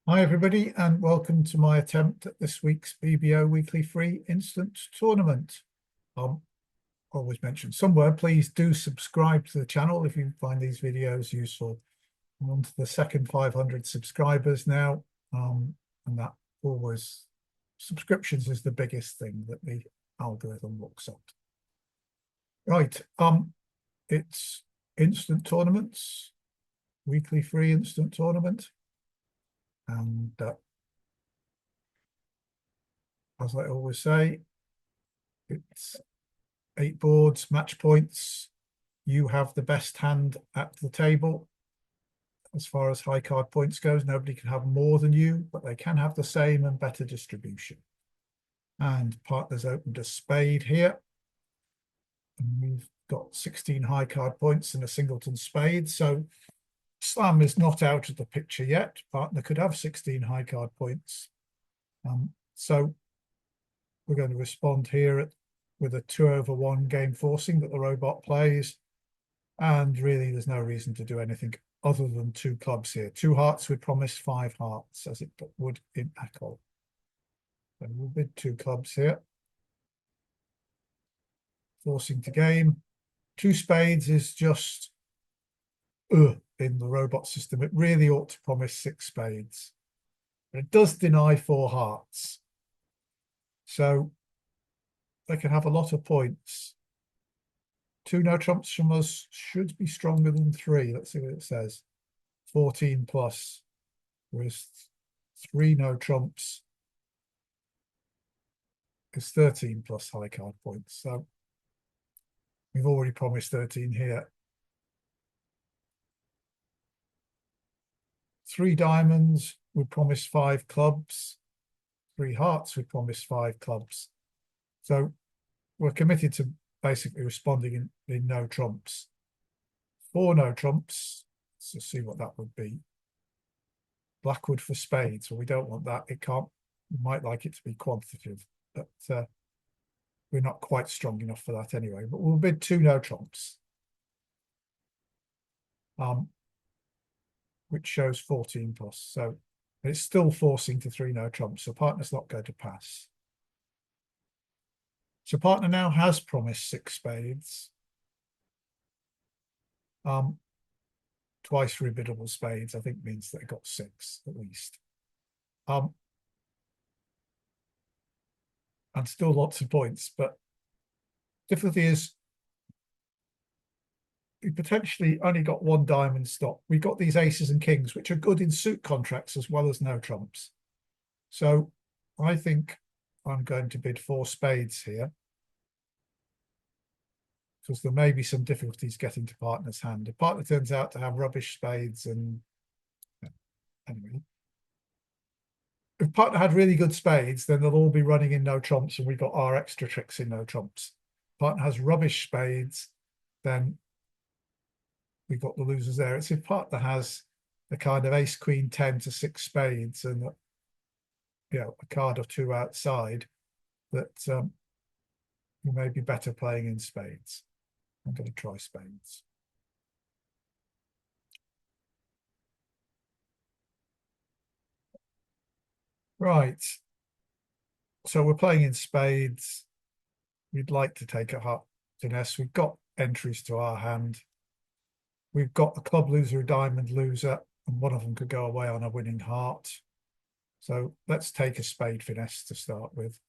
Hi everybody and welcome to my attempt at this week's BBO Weekly Free Instant Tournament. Always mention somewhere, please do subscribe to the channel if you find these videos useful. I'm on to the second 500 subscribers now, and that always, subscriptions is the biggest thing that the algorithm looks at. Right, it's instant tournaments, weekly free instant tournament. And as I always say, it's 8 boards, match points. You have the best hand at the table. As far as high card points goes, nobody can have more than you, but they can have the same and better distribution. And partners opened a spade here. And we've got 16 high card points and a singleton spade. So slam is not out of the picture yet. Partner could have 16 high card points. So we're going to respond here with a 2/1 game forcing that the robot plays. And really, there's no reason to do anything other than 2 clubs here. 2 hearts would promise 5 hearts, as it would in ACL. So we'll bid 2 clubs here. Forcing to game. 2 spades is just in the robot system. It really ought to promise 6 spades. But it does deny 4 hearts. So they can have a lot of points. 2 no trumps from us should be stronger than 3. Let's see what it says. 14 plus, whereas 3 no trumps is 13 plus high card points. So we've already promised 13 here. 3 diamonds, we promised 5 clubs. 3 hearts, we promised 5 clubs. So we're committed to basically responding in no trumps. 4 no trumps. Let's just see what that would be. Blackwood for spades. Well, we don't want that. It can't. We might like it to be quantitative, but we're not quite strong enough for that anyway. But we'll bid 2 no trumps, which shows 14 plus. So it's still forcing to 3 no trumps. So partner's not going to pass. So partner now has promised 6 spades. Twice rebiddable spades, I think, means that it got 6 at least. And still lots of points, but difficulty is we potentially only got 1 diamond stop. We've got these aces and kings, which are good in suit contracts as well as no trumps. So I think I'm going to bid 4 spades here, because there may be some difficulties getting to partner's hand. If partner turns out to have rubbish spades and anyway, if partner had really good spades, then they'll all be running in no trumps and we've got our extra tricks in no trumps. Partner has rubbish spades, then we've got the losers there. It's if partner has a kind of ace, queen, 10 to 6 spades and a card or 2 outside, that you may be better playing in spades. I'm going to try spades. Right. So we're playing in spades. We'd like to take a heart finesse. We've got entries to our hand. We've got a club loser, a diamond loser, and one of them could go away on a winning heart. So let's take a spade finesse to start with.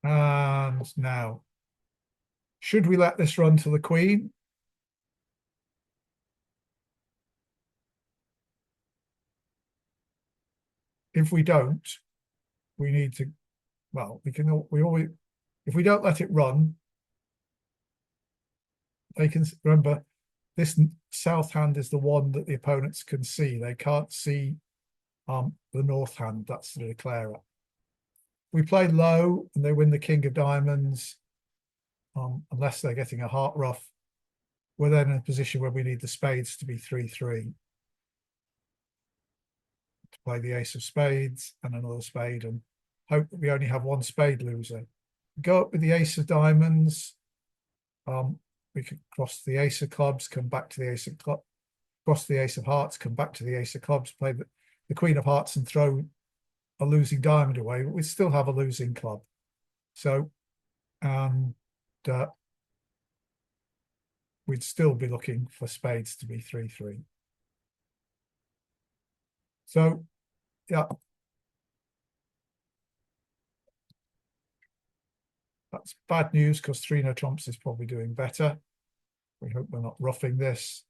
And now, should we let this run to the queen? If we don't, we need to, well, we always, if we don't let it run, they can, remember, this south hand is the one that the opponents can see. They can't see the north hand. That's the declarer. We play low and they win the king of diamonds, unless they're getting a heart ruff. We're then in a position where we need the spades to be 3-3 to play the ace of spades and another spade, and hope that we only have one spade loser. Go up with the ace of diamonds. We could cross the ace of clubs, come back to the ace of clubs, cross the ace of hearts, come back to the ace of clubs, play the queen of hearts and throw a losing diamond away, but we still have a losing club. So, and we'd still be looking for spades to be 3-3. So, yeah. That's bad news because 3-no trumps is probably doing better. We hope we're not roughing this.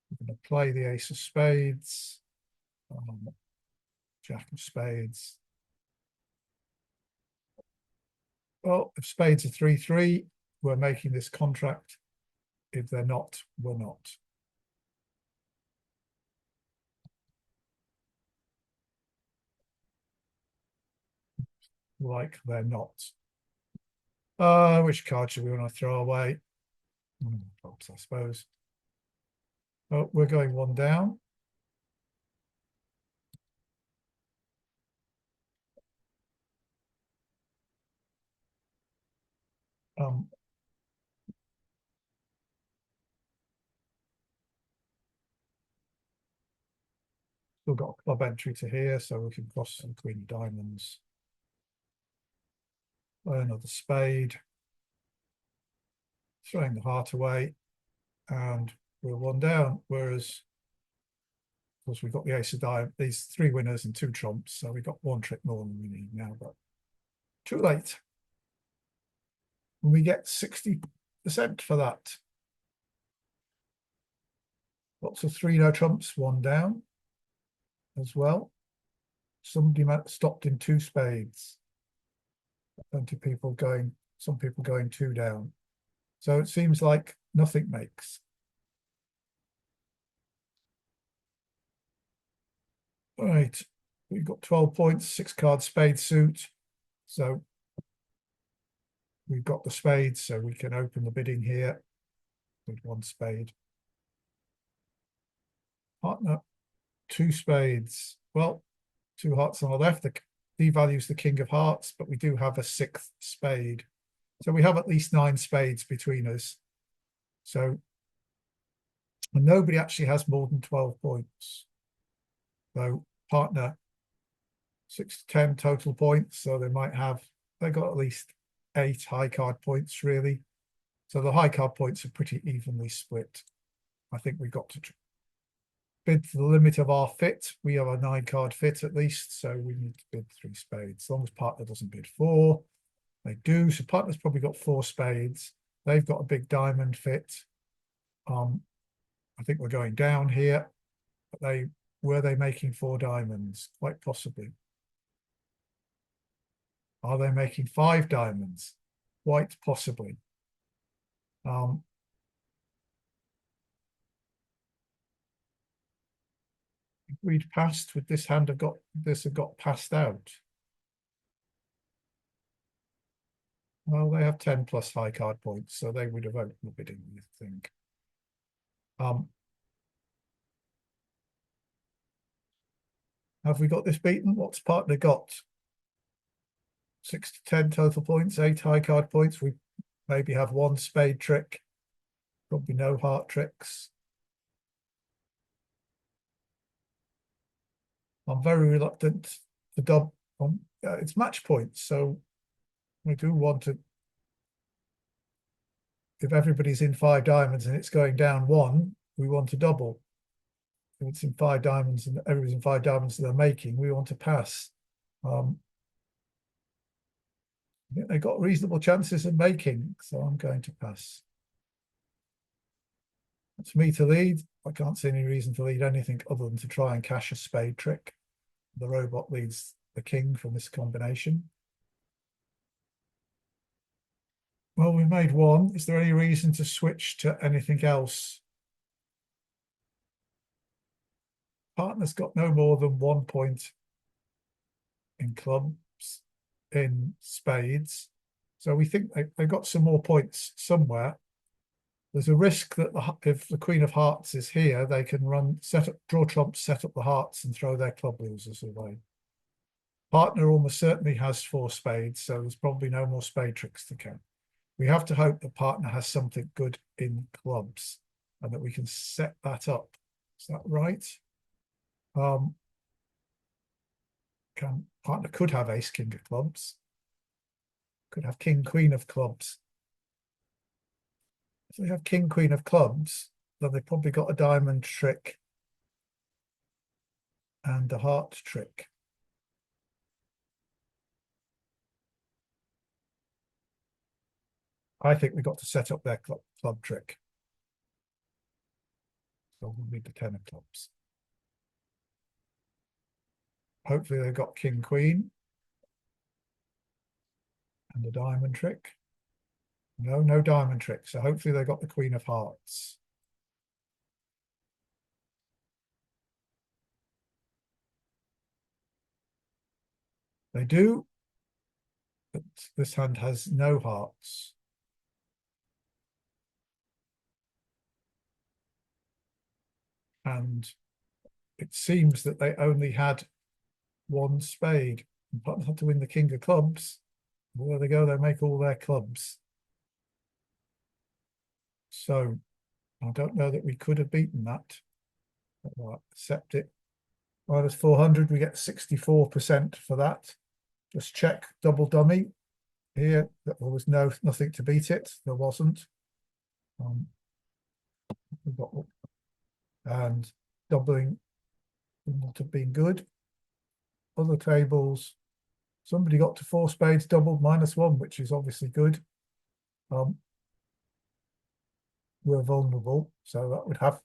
We're going to play the ace of spades, jack of spades. Well, if spades are 3-3, we're making this contract. If they're not, we're not. Like they're not. Which card should we want to throw away? Trumps, I suppose. Oh, we're going one down. Still got a club entry to here, so we can cross some queen of diamonds. Another spade. Throwing the heart away, and we're one down. Whereas, of course, we've got the ace of diamonds, these 3 winners and 2 trumps, so we've got 1 trick more than we need now, but too late. And we get 60% for that. Lots of 3-no trumps, 1 down as well. Somebody stopped in 2 spades. Plenty of people going, some people going 2 down. So it seems like nothing makes. All right, we've got 12 points, 6 card spade suit. So we've got the spades, so we can open the bidding here with 1 spade. Partner, 2 spades. Well, 2 hearts on the left. The devalues the king of hearts, but we do have a 6th spade. So we have at least 9 spades between us. So and nobody actually has more than 12 points. So partner, 6 to 10 total points. So they might have, they got at least 8 high card points, really. So the high card points are pretty evenly split. I think we've got to bid to the limit of our fit. We have a 9 card fit at least, so we need to bid 3 spades. As long as partner doesn't bid 4, they do. So partner's probably got 4 spades. They've got a big diamond fit. I think we're going down here. But were they making 4 diamonds? Quite possibly. Are they making 5 diamonds? Quite possibly. If we'd passed, would this hand have got passed out? Well, they have 10 plus high card points, so they would have opened the bidding, I think. Have we got this beaten? What's partner got? 6 to 10 total points, 8 high card points. We maybe have 1 spade trick, probably no heart tricks. I'm very reluctant to dub. It's match points, so we do want to. If everybody's in 5 diamonds and it's going down 1, we want to double. If it's in 5 diamonds and everybody's in 5 diamonds they're making, we want to pass. I think they've got reasonable chances of making, so I'm going to pass. It's me to lead. I can't see any reason to lead anything other than to try and cash a spade trick. The robot leads the king from this combination. Well, we made 1. Is there any reason to switch to anything else? Partner's got no more than 1 point in clubs, in spades. So we think they've got some more points somewhere. There's a risk that if the queen of hearts is here, they can draw trumps, set up the hearts and throw their club losers away. Partner almost certainly has 4 spades, so there's probably no more spade tricks to count. We have to hope the partner has something good in clubs and that we can set that up. Is that right? Partner could have ace king of clubs, could have king queen of clubs. If they have king queen of clubs, then they've probably got a diamond trick and a heart trick. I think we've got to set up their club trick. So we'll need the 10 of clubs. Hopefully they've got king queen and a diamond trick. No, no diamond trick. So hopefully they got the queen of hearts. They do, but this hand has no hearts. And it seems that they only had 1 spade. And partner had to win the king of clubs. Well, there they go, they make all their clubs. So I don't know that we could have beaten that. I'll accept it. Minus 400, we get 64% for that. Just check double dummy here. There was nothing to beat it. There wasn't. We got, and doubling wouldn't have been good. Other tables, somebody got to 4 spades doubled -1, which is obviously good. We're vulnerable, so that would have,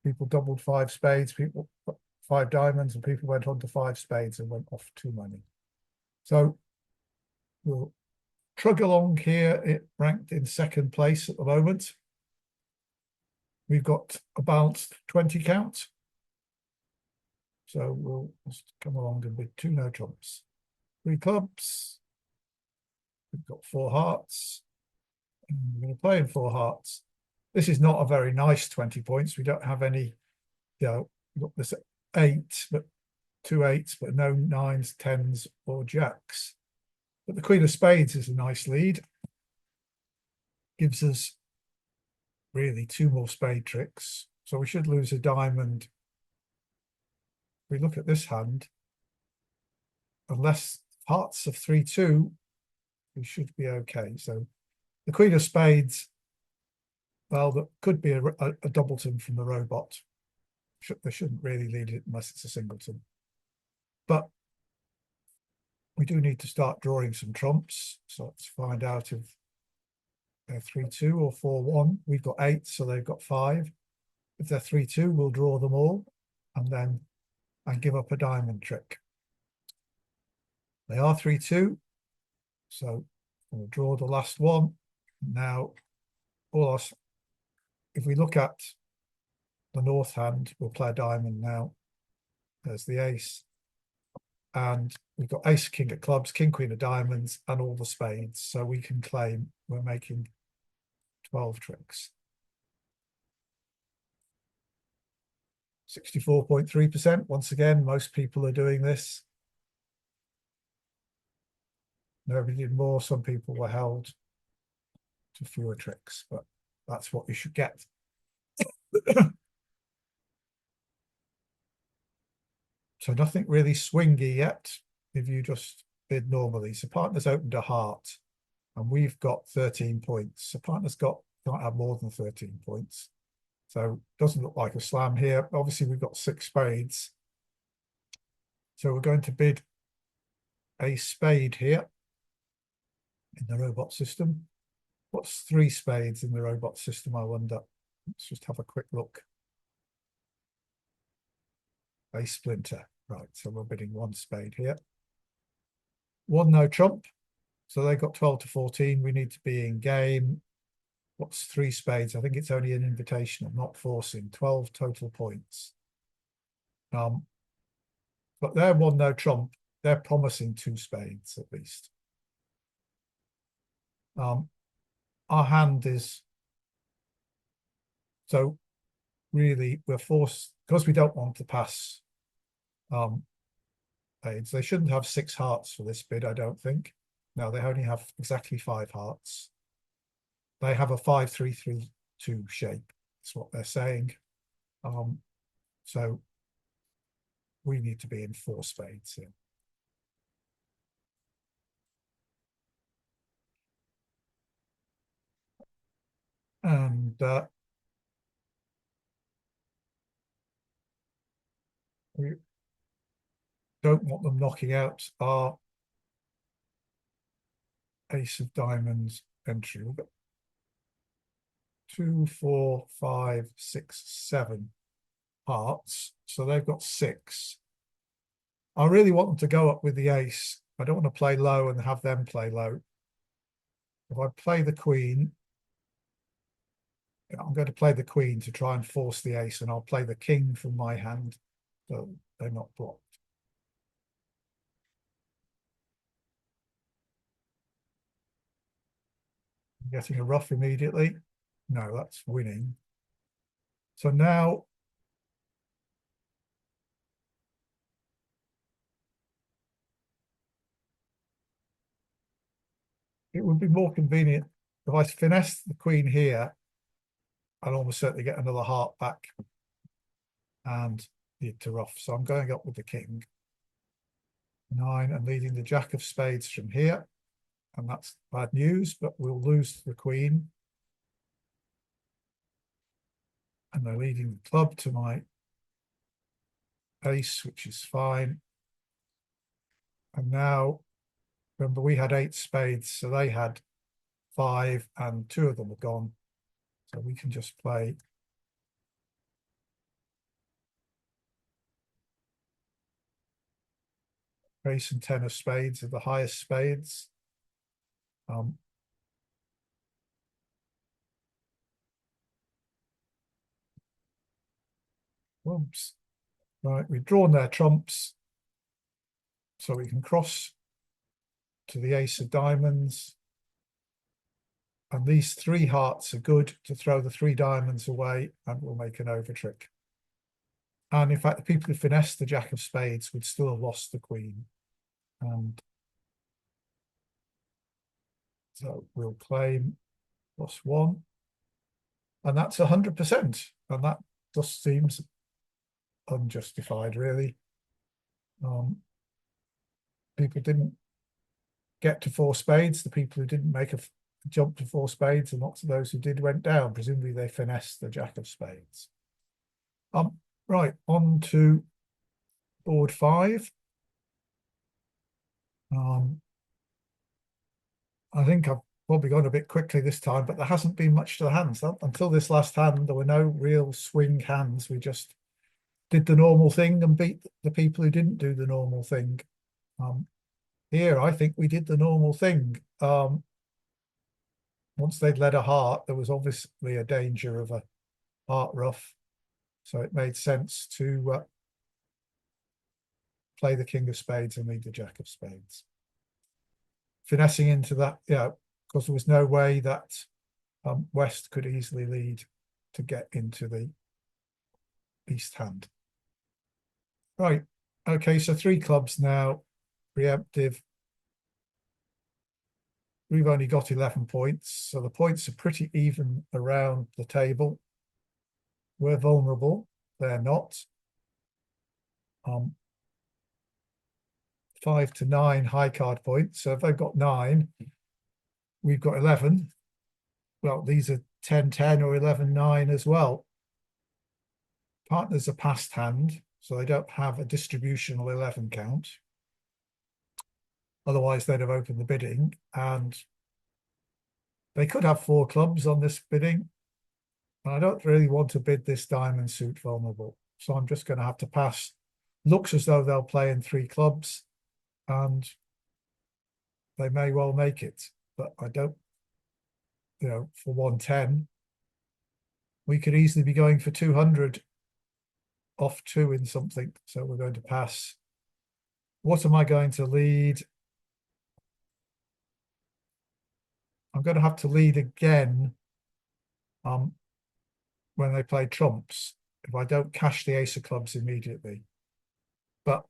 people doubled 5 spades, people 5 diamonds, and people went on to 5 spades and went off too many. So we'll trug along here. It ranked in 2nd place at the moment. We've got a balanced 20 count. So we'll just come along and with 2 no trumps. 3 clubs. We've got 4 hearts. And we're going to play in 4 hearts. This is not a very nice 20 points. We don't have any, we've got this 8, but 2 8s, but no 9s, 10s, or jacks. But the queen of spades is a nice lead. Gives us really 2 more spade tricks. So we should lose a diamond. If we look at this hand, unless hearts of 3-2, we should be okay. So the queen of spades, well, that could be a doubleton from the robot. They shouldn't really lead it unless it's a singleton. But we do need to start drawing some trumps. So let's find out if they're 3-2 or 4-1. We've got 8, so they've got 5. If they're 3-2, we'll draw them all and then give up a diamond trick. They are 3-2, so we'll draw the last one. Now, if we look at the north hand, we'll play a diamond now. There's the ace. And we've got ace, king of clubs, king, queen of diamonds, and all the spades. So we can claim we're making 12 tricks. 64.3%. Once again, most people are doing this. Nobody did more. Some people were held to fewer tricks, but that's what you should get. So nothing really swingy yet if you just bid normally. So partner's opened a heart and we've got 13 points. So partner's can't have more than 13 points. So doesn't look like a slam here. Obviously we've got 6 spades. So we're going to bid a spade here in the robot system. What's 3 spades in the robot system, I wonder? Let's just have a quick look. A splinter. Right, so we're bidding 1 spade here. 1 no trump. So they got 12 to 14. We need to be in game. What's 3 spades? I think it's only an invitational, not forcing. 12 total points. But they're 1 no trump. They're promising 2 spades at least. Our hand is, so really we're forced, because we don't want to pass spades. They shouldn't have 6 hearts for this bid, I don't think. No, they only have exactly 5 hearts. They have a 5-3-3-2 shape. That's what they're saying. So we need to be in 4 spades here. And we don't want them knocking out our ace of diamonds entry. We've got 2, 4, 5, 6, 7 hearts. So they've got 6. I really want them to go up with the ace. I don't want to play low and have them play low. If I play the queen, I'm going to play the queen to try and force the ace, and I'll play the king from my hand, so they're not blocked. I'm getting a ruff immediately. No, that's winning. So now it would be more convenient if I finesse the queen here. I'll almost certainly get another heart back and lead to ruff. So I'm going up with the king. 9 and leading the jack of spades from here. And that's bad news, but we'll lose the queen. And they're leading the club to my ace, which is fine. And now, remember, we had 8 spades, so they had 5, and 2 of them are gone. So we can just play ace and 10 of spades are the highest spades. Oops. Right, we've drawn their trumps, so we can cross to the ace of diamonds. And these 3 hearts are good to throw the 3 diamonds away, and we'll make an over trick. And in fact, the people who finessed the jack of spades would still have lost the queen. And so we'll claim +1. And that's 100%. And that just seems unjustified, really. People didn't get to 4 spades. The people who didn't make a jump to 4 spades, and lots of those who did went down. Presumably they finessed the jack of spades. Right, on to board 5. I think I've probably gone a bit quickly this time, but there hasn't been much to the hands. Until this last hand, there were no real swing hands. We just did the normal thing and beat the people who didn't do the normal thing. Here, I think we did the normal thing. Once they'd led a heart, there was obviously a danger of a heart ruff. So it made sense to play the king of spades and lead the jack of spades. Finessing into that, because there was no way that West could easily lead to get into the East hand. Right, okay, so 3 clubs now, preemptive. We've only got 11 points, so the points are pretty even around the table. We're vulnerable, they're not. 5 to 9 high card points, so if they've got 9, we've got 11. Well, these are 10-10 or 11-9 as well. Partners are past hand, so they don't have a distributional 11 count. Otherwise, they'd have opened the bidding, and they could have 4 clubs on this bidding. And I don't really want to bid this diamond suit vulnerable, so I'm just going to have to pass. Looks as though they'll play in 3 clubs, and they may well make it, but I don't, for 110, we could easily be going for 200 off 2 in something, so we're going to pass. What am I going to lead? I'm going to have to lead again when they play trumps, if I don't cash the ace of clubs immediately. But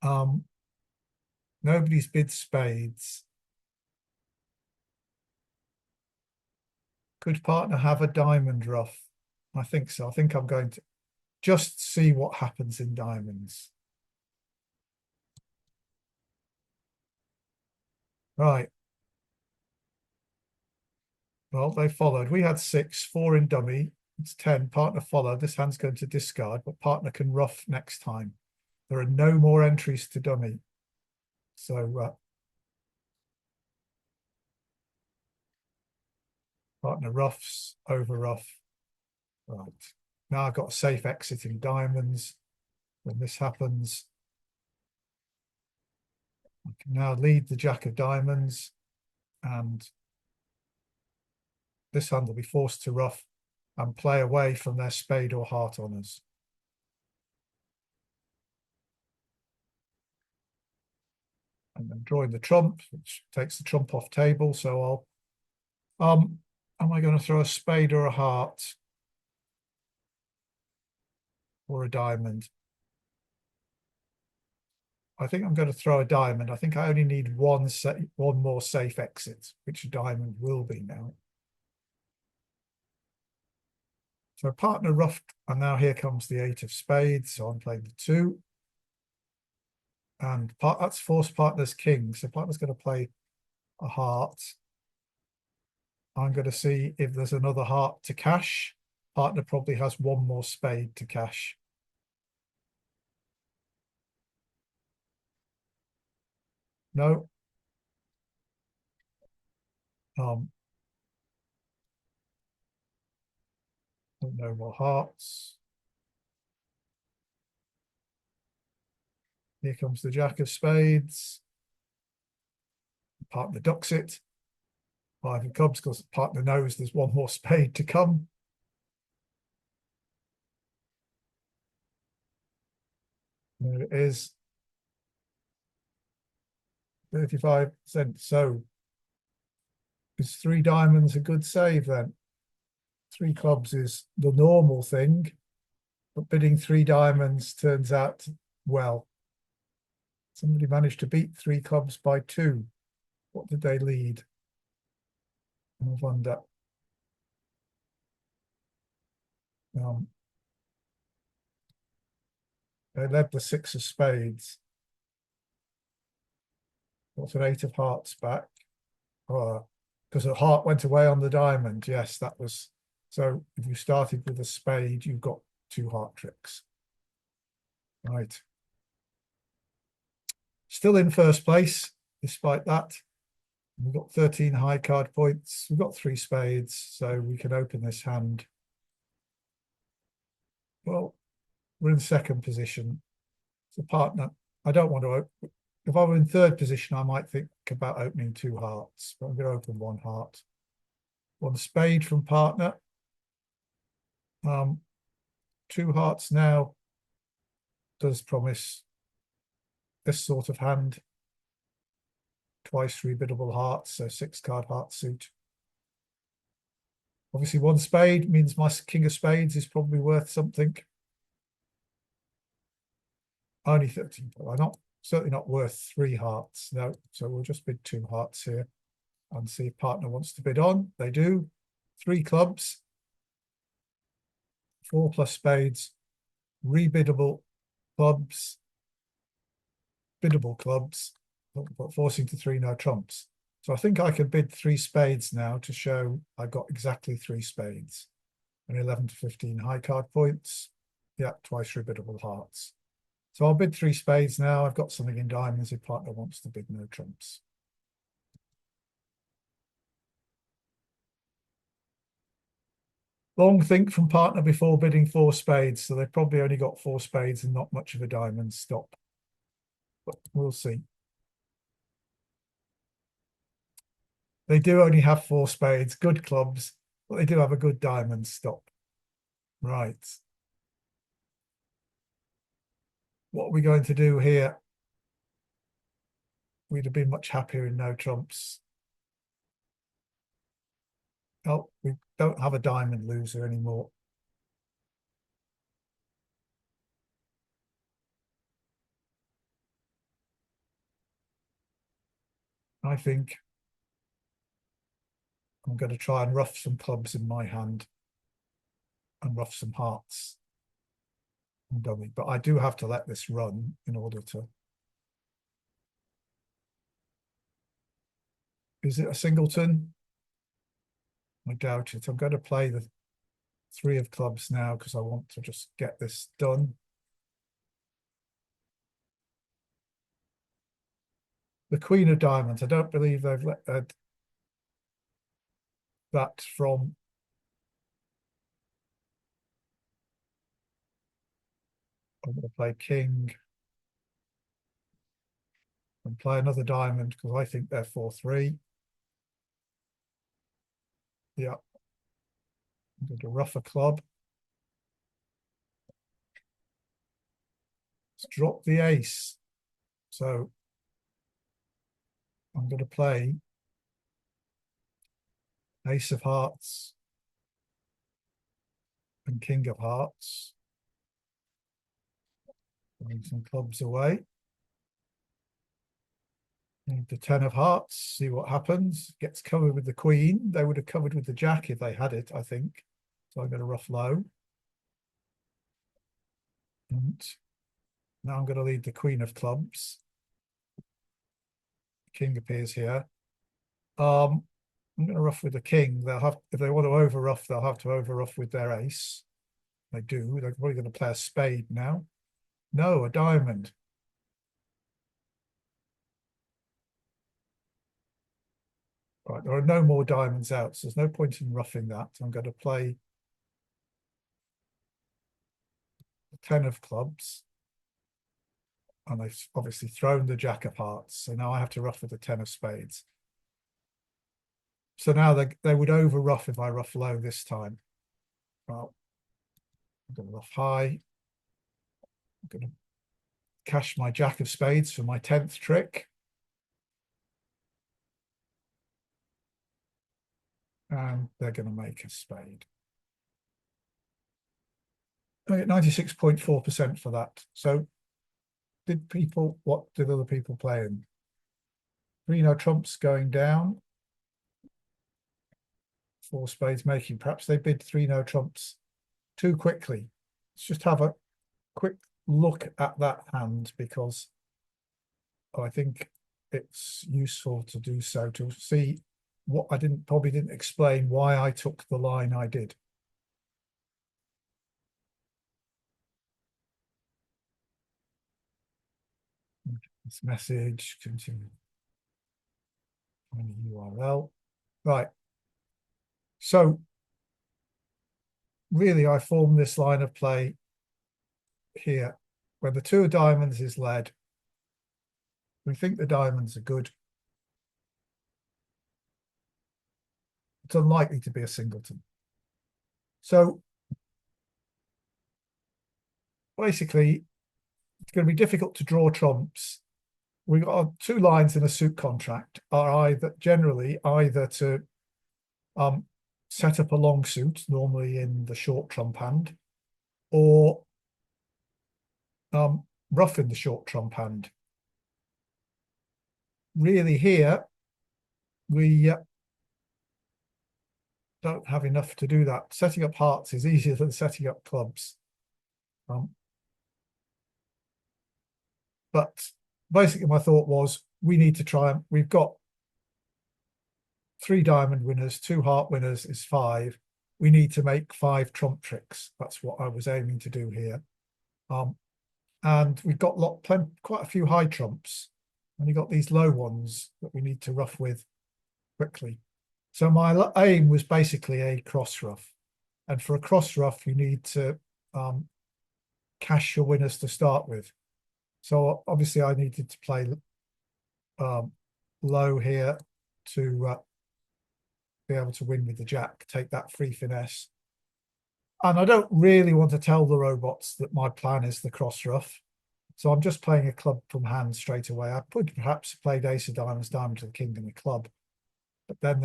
Um, Nobody's bid spades. Could partner have a diamond ruff? I think so. I think I'm going to just see what happens in diamonds. Right. Well, they followed. We had 6, 4 in dummy. It's 10. Partner followed. This hand's going to discard, but partner can ruff next time. There are no more entries to dummy. So partner ruffs, over ruff. Right. Now I've got a safe exit in diamonds. When this happens, I can now lead the jack of diamonds, and this hand will be forced to ruff and play away from their spade or heart honours. And then drawing the trump, which takes the trump off table. So am I going to throw a spade or a heart or a diamond? I think I'm going to throw a diamond. I think I only need one more safe exit, which a diamond will be now. So partner ruffed, and now here comes the 8 of spades. So I'm playing the 2. And that's forced partner's king. So partner's going to play a heart. I'm going to see if there's another heart to cash. Partner probably has one more spade to cash. No. No more hearts. Here comes the jack of spades. Partner ducks it. 5 of clubs, because partner knows there's one more spade to come. There it is. 35%. So is 3 diamonds a good save then? 3 clubs is the normal thing, but bidding 3 diamonds turns out, well, somebody managed to beat 3 clubs by 2. What did they lead? I wonder. They led the 6 of spades. Got an 8 of hearts back. Because the heart went away on the diamond. Yes, that was. So if you started with a spade, you've got 2 heart tricks. Right. Still in first place, despite that. We've got 13 high card points. We've got 3 spades, so we can open this hand. Well, we're in second position. So partner, I don't want to open. If I were in third position, I might think about opening 2 hearts, but I'm going to open 1 heart. 1 spade from partner. 2 hearts now does promise this sort of hand. Twice rebiddable hearts, so 6 card heart suit. Obviously 1 spade means my king of spades is probably worth something. Only 13, I'm not, certainly not worth 3 hearts, no. So we'll just bid 2 hearts here and see if partner wants to bid on. They do. 3 clubs, 4 plus spades, rebiddable clubs, biddable clubs, but forcing to 3 no trumps. So I think I can bid 3 spades now to show I got exactly 3 spades. And 11 to 15 high card points. Yeah, twice rebiddable hearts. So I'll bid 3 spades now. I've got something in diamonds if partner wants to bid no trumps. Long think from partner before bidding 4 spades. So they've probably only got 4 spades and not much of a diamond stop. But we'll see. They do only have 4 spades, good clubs, but they do have a good diamond stop. Right. What are we going to do here? We'd have been much happier in no trumps. Oh, we don't have a diamond loser anymore. I think I'm going to try and rough some clubs in my hand and rough some hearts and dummy. But I do have to let this run in order to. Is it a singleton? I doubt it. I'm going to play the 3 of clubs now because I want to just get this done. The Queen of Diamonds. I don't believe they've let that from. I'm going to play King and play another diamond because I think they're 4-3. Yeah. I'm going to rough a club. Let's drop the ace. So I'm going to play Ace of Hearts and King of Hearts. Bring some clubs away. Need the 10 of Hearts, see what happens. Gets covered with the Queen. They would have covered with the Jack if they had it, I think. So I'm going to rough low. And now I'm going to lead the Queen of Clubs. King appears here. I'm going to rough with the King. They'll have, if they want to over rough, they'll have to over rough with their ace. They do. They're probably going to play a spade now. No, a diamond. Right, there are no more diamonds out, so there's no point in roughing that. I'm going to play the 10 of clubs. And they've obviously thrown the Jack of Hearts. So now I have to rough with the 10 of spades. So now they would over rough if I rough low this time. Well, I'm going to rough high. I'm going to cash my Jack of spades for my 10th trick. And they're going to make a spade. I get 96.4% for that. So what did other people play in? 3 trumps going down. 4 spades making. Perhaps they bid 3 trumps too quickly. Let's just have a quick look at that hand because I think it's useful to do so to see what I probably didn't explain why I took the line I did. This message, continue. Find the URL. Right. So really I formed this line of play here where the 2 of diamonds is led. We think the diamonds are good. It's unlikely to be a singleton. So basically, it's going to be difficult to draw trumps. We've got 2 lines in a suit contract are generally either to set up a long suit, normally in the short trump hand, or rough in the short trump hand. Really here, we don't have enough to do that. Setting up hearts is easier than setting up clubs. But basically my thought was we need to try and we've got 3 diamond winners, 2 heart winners is 5. We need to make 5 trump tricks. That's what I was aiming to do here. And we've got quite a few high trumps, and you've got these low ones that we need to rough with quickly. So my aim was basically a cross rough. And for a cross rough, you need to cash your winners to start with. So obviously I needed to play low here to be able to win with the Jack, take that free finesse. And I don't really want to tell the robots that my plan is the cross rough. So I'm just playing a club from hand straight away. I could perhaps have played ace of diamonds, diamond to the king and the club. But then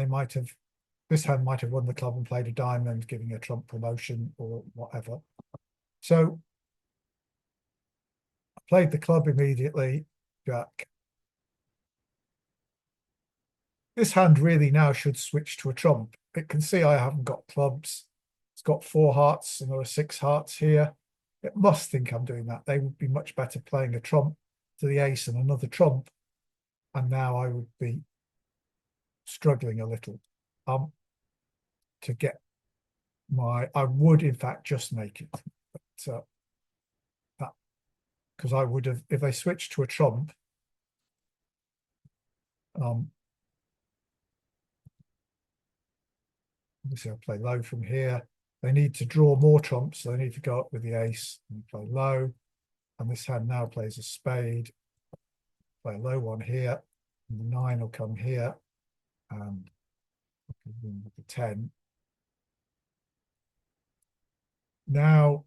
this hand might have won the club and played a diamond, giving a trump promotion or whatever. So I played the club immediately, Jack. this hand really now should switch to a trump. It can see I haven't got clubs. It's got 4 hearts and there are 6 hearts here. It must think I'm doing that. They would be much better playing a trump to the ace and another trump. And now I would be struggling a little to get I would in fact just make it. But that, because I would have, if they switched to a trump, obviously I'll play low from here. They need to draw more trumps, so they need to go up with the ace and play low. And this hand now plays a spade. Play a low one here. And the 9 will come here. And with the 10. Now,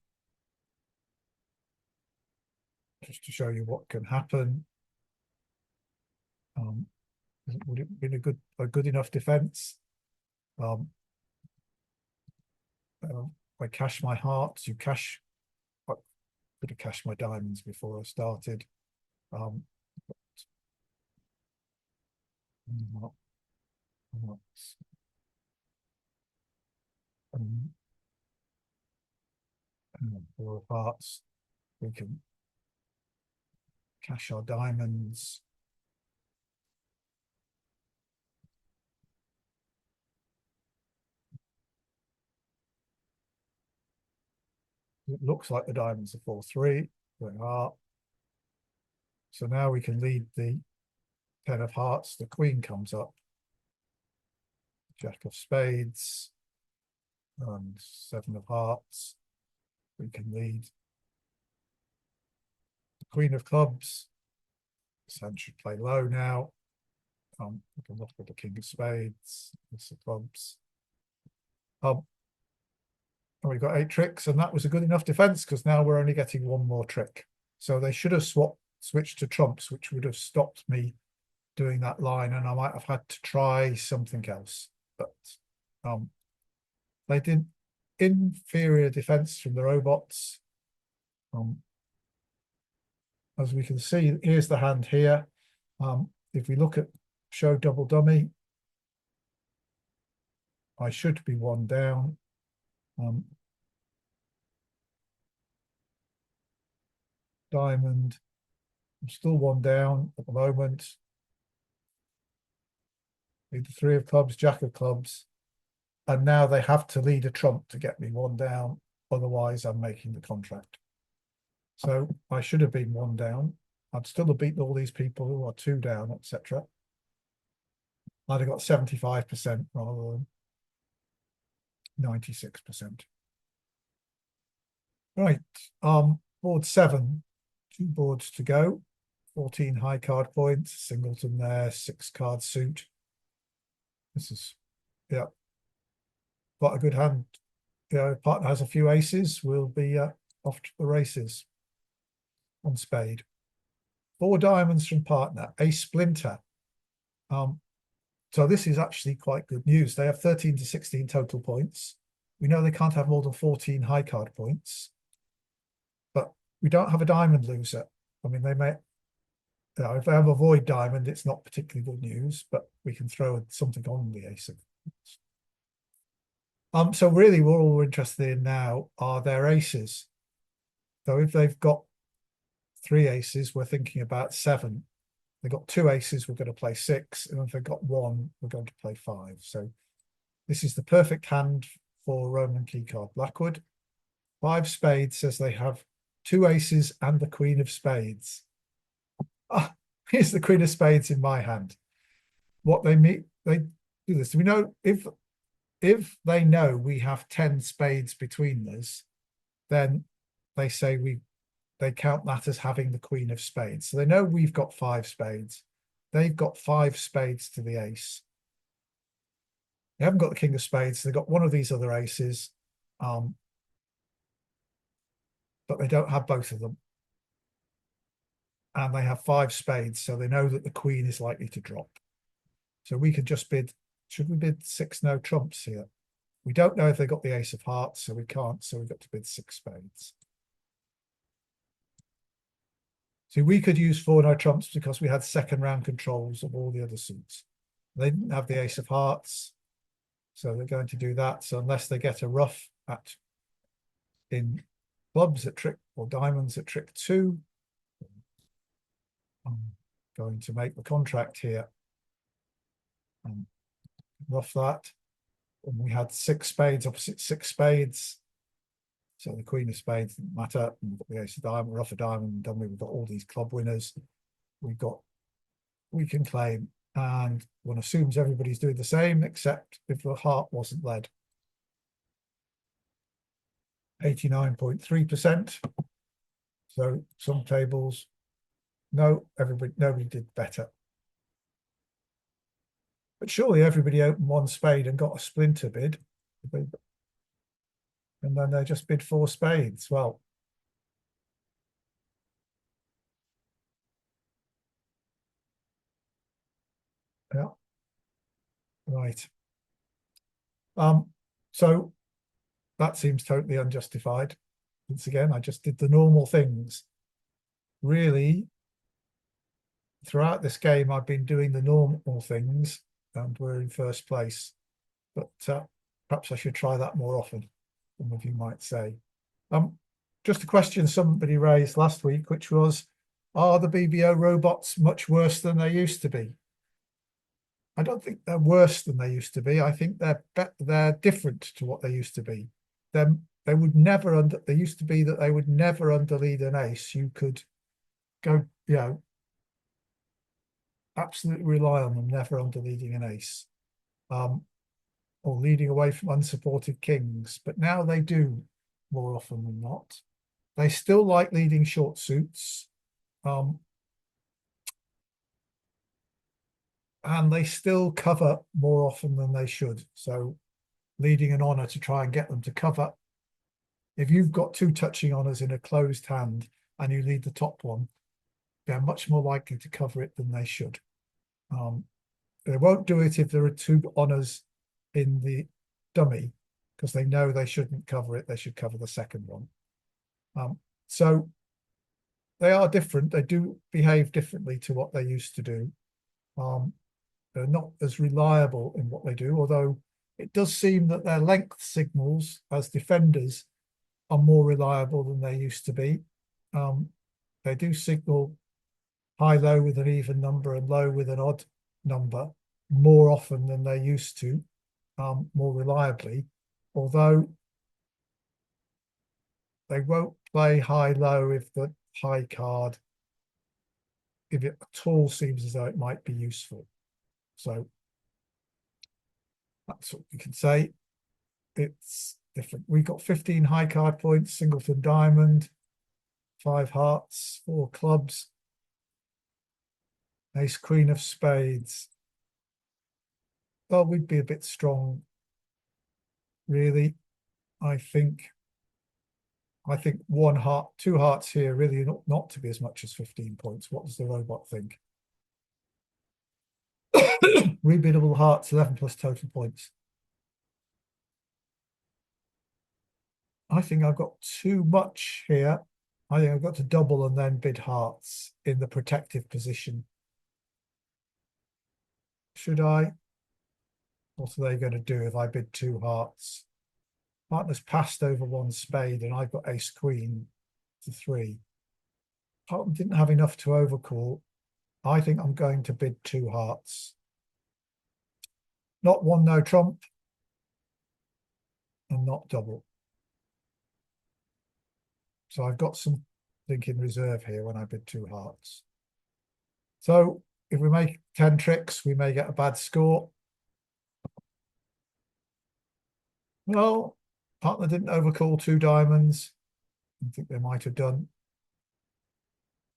just to show you what can happen, would it have been a good enough defense? I cash my hearts. I could have cashed my diamonds before I started. Four of hearts. We can cash our diamonds. It looks like the diamonds are 4-3. They are. So now we can lead the 10 of hearts. The queen comes up. Jack of spades. And 7 of hearts. We can lead the queen of clubs. This hand should play low now. We can look at the king of spades. This of clubs. We've got 8 tricks, and that was a good enough defense because now we're only getting 1 more trick. So they should have switched to trumps, which would have stopped me doing that line, and I might have had to try something else. But they did inferior defense from the robots. As we can see, here's the hand here. If we look at show double dummy, I should be 1 down. Diamond, I'm still 1 down at the moment. Lead the 3 of clubs, Jack of clubs, and now they have to lead a trump to get me 1 down. Otherwise, I'm making the contract. So I should have been 1 down. I'd still have beaten all these people who are 2 down, etc. I'd have got 75% rather than 96%. Right, board 7, 2 boards to go. 14 high card points, singleton there, 6 card suit. This is, yeah, quite a good hand. Partner has a few aces, we'll be off to the races on spade. 4 diamonds from partner, a splinter. So this is actually quite good news. They have 13 to 16 total points. We know they can't have more than 14 high card points, but we don't have a diamond loser. I mean, they may, if they have a void diamond, it's not particularly good news, but we can throw something on the ace of. So really, what all we're interested in now are their aces. So if they've got 3 aces, we're thinking about 7. They've got 2 aces, we're going to play 6, and if they've got 1, we're going to play 5. So this is the perfect hand for Roman keycard Blackwood. 5 spades says they have 2 aces and the queen of spades. Here's the queen of spades in my hand. What they mean, they do this. We know if they know we have 10 spades between us, then they say they count that as having the queen of spades. So they know we've got 5 spades. They've got 5 spades to the ace. They haven't got the king of spades. They've got one of these other aces, but they don't have both of them. And they have 5 spades, so they know that the queen is likely to drop. So we could just bid, should we bid 6 no trumps here? We don't know if they got the ace of hearts, so we can't, so we've got to bid 6 spades. So we could use 4 no trumps because we had 2nd round controls of all the other suits. They didn't have the ace of hearts, so they're going to do that. So unless they get a ruff in clubs at trick or diamonds at trick 2, I'm going to make the contract here and ruff that. And we had 6 spades opposite 6 spades. So the queen of spades didn't matter. And we've got the ace of diamond, ruff of diamond, and we've got all these club winners. We can claim, and one assumes everybody's doing the same, except if the heart wasn't led. 89.3%. So some tables, no, nobody did better. But surely everybody opened 1 spade and got a splinter bid. And then they just bid 4 spades. Well, yeah, right. So that seems totally unjustified. Once again, I just did the normal things. Really, throughout this game, I've been doing the normal things, and we're in first place. But perhaps I should try that more often, some of you might say. Just a question somebody raised last week, which was, are the BBO robots much worse than they used to be? I don't think they're worse than they used to be. I think they're different to what they used to be. They would never they used to be that they would never underlead an ace. You could go, absolutely rely on them never underleading an ace, or leading away from unsupported kings. But now they do more often than not. They still like leading short suits. And they still cover more often than they should. So leading an honor to try and get them to cover. If you've got 2 touching honors in a closed hand and you lead the top one, they're much more likely to cover it than they should. They won't do it if there are 2 honors in the dummy, because they know they shouldn't cover it. They should cover the second one. So they are different. They do behave differently to what they used to do. They're not as reliable in what they do, although it does seem that their length signals as defenders are more reliable than they used to be. They do signal high-low with an even number and low with an odd number more often than they used to, more reliably, although they won't play high-low if the high card, if it at all seems as though it might be useful. So that's what we can say. It's different. We've got 15 high card points, singleton diamond, 5 hearts, 4 clubs, ace queen of spades. Well, we'd be a bit strong, really. I think 1 heart, 2 hearts here, really not to be as much as 15 points. What does the robot think? Rebiddable hearts, 11 plus total points. I think I've got too much here. I think I've got to double and then bid hearts in the protective position. Should I? What are they going to do if I bid 2 hearts? Partner's passed over 1 spade and I've got ace queen to 3. Partner didn't have enough to overcall. I think I'm going to bid 2 hearts. Not 1 no trump and not double. So I've got some in reserve here when I bid 2 hearts. So if we make 10 tricks, we may get a bad score. Well, partner didn't overcall 2 diamonds. I think they might have done.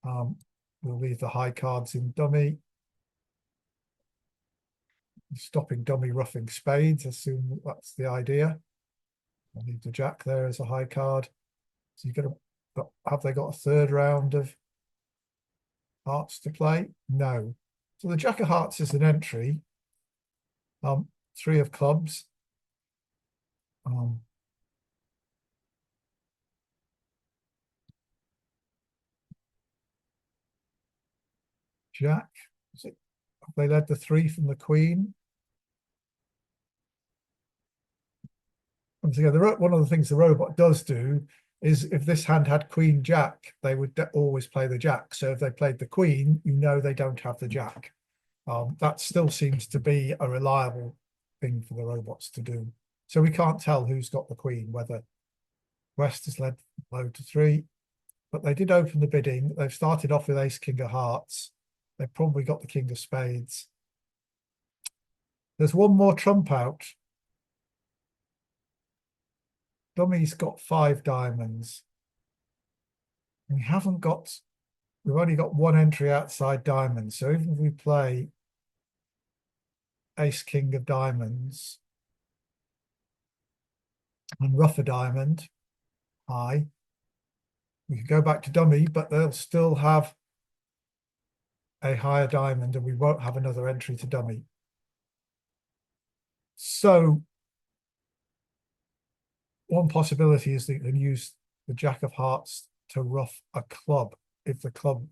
We'll leave the high cards in dummy. Stopping dummy roughing spades, assume that's the idea. I'll leave the jack there as a high card. So you're going to, have they got a 3rd round of hearts to play? No. So the jack of hearts is an entry. 3 of clubs. Jack. Is it? They led the 3 from the queen. Once again, one of the things the robot does do is if this hand had queen jack, they would always play the jack. So if they played the queen, you know they don't have the jack. That still seems to be a reliable thing for the robots to do. So we can't tell who's got the queen, whether West has led low to 3, but they did open the bidding. They've started off with ace, king of hearts. They've probably got the king of spades. There's one more trump out. Dummy's got 5 diamonds. We've only got one entry outside diamonds. So even if we play ace, king of diamonds and ruff a diamond high, we can go back to dummy, but they'll still have a higher diamond and we won't have another entry to dummy. So one possibility is that you can use the jack of hearts to ruff a club if the club.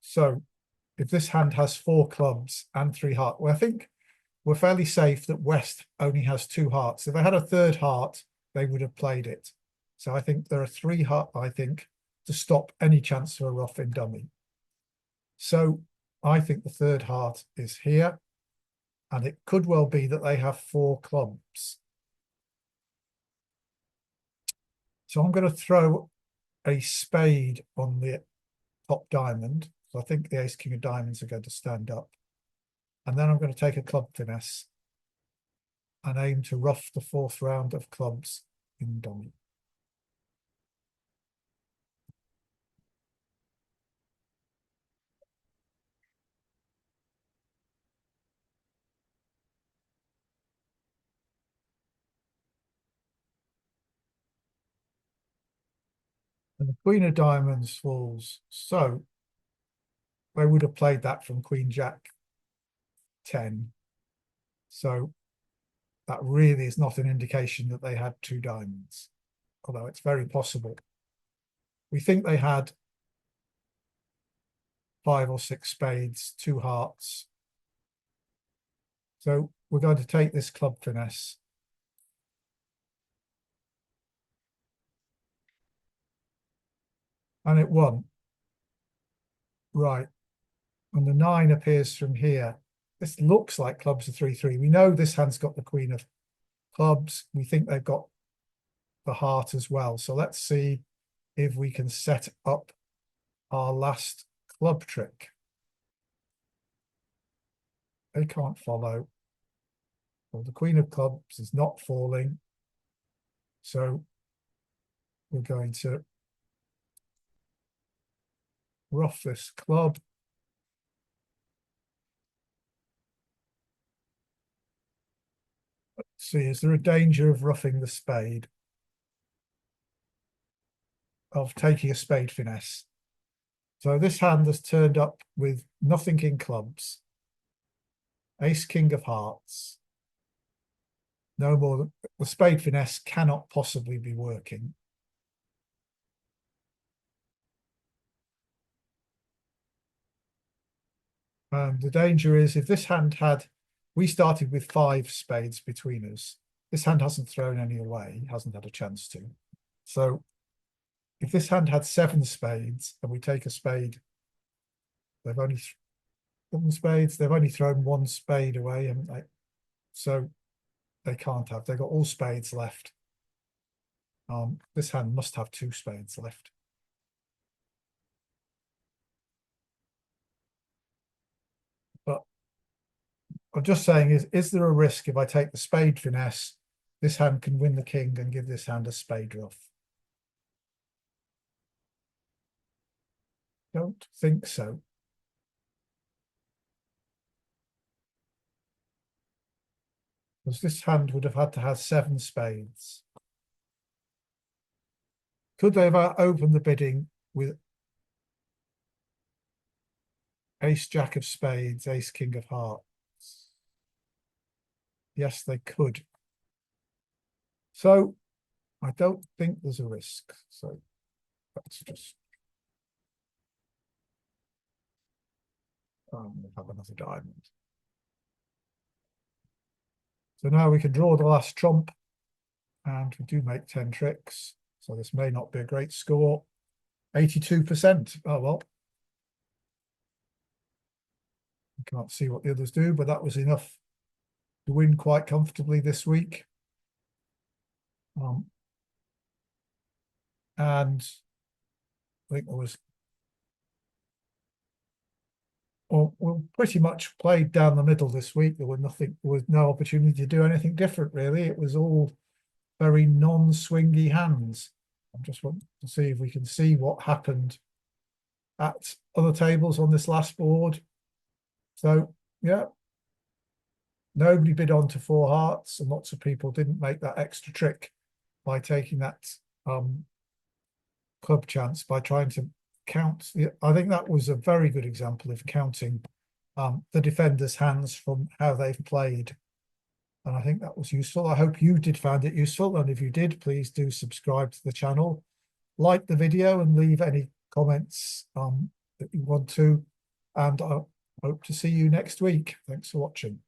So if this hand has 4 clubs and 3 hearts, well, I think we're fairly safe that West only has 2 hearts. If they had a 3rd heart, they would have played it. So I think there are 3 hearts, I think, to stop any chance for a ruff in dummy. So I think the 3rd heart is here. And it could well be that they have 4 clubs. So I'm going to throw a spade on the top diamond. So I think the ace, king of diamonds are going to stand up. And then I'm going to take a club finesse and aim to ruff the 4th round of clubs in dummy. And the queen of diamonds falls. So they would have played that from queen jack 10. So that really is not an indication that they had 2 diamonds, although it's very possible. We think they had 5 or 6 spades, 2 hearts. So we're going to take this club finesse. And it won. Right. And the 9 appears from here. This looks like clubs are 3-3. We know this hand's got the queen of clubs. We think they've got the heart as well. So let's see if we can set up our last club trick. They can't follow. Well, the queen of clubs is not falling. So we're going to ruff this club. Let's see, is there a danger of roughing the spade? Of taking a spade finesse. So this hand has turned up with nothing in clubs. Ace, king of hearts. No more. The spade finesse cannot possibly be working. The danger is if this hand had, we started with 5 spades between us. This hand hasn't thrown any away, hasn't had a chance to. So if this hand had 7 spades and we take a spade, they've only 7 spades, they've only thrown 1 spade away, haven't they? So they can't have, they've got all spades left. This hand must have 2 spades left. But I'm just saying, is there a risk if I take the spade finesse, this hand can win the king and give this hand a spade ruff? Don't think so. Because this hand would have had to have 7 spades. Could they have opened the bidding with ace, jack of spades, ace, king of hearts? Yes, they could. So I don't think there's a risk. So let's just We'll have another diamond. So now we can draw the last trump, and we do make 10 tricks. So this may not be a great score. 82%. Oh, well. You can't see what the others do, but that was enough to win quite comfortably this week. And I think there was, well, we pretty much played down the middle this week. There was no opportunity to do anything different, really. It was all very non-swingy hands. I just want to see if we can see what happened at other tables on this last board. So, yeah, nobody bid on to 4 hearts, and lots of people didn't make that extra trick by taking that club chance by trying to count. I think that was a very good example of counting the defender's hands from how they've played. And I think that was useful. I hope you did find it useful. And if you did, please do subscribe to the channel, like the video, and leave any comments that you want to. And I hope to see you next week. Thanks for watching.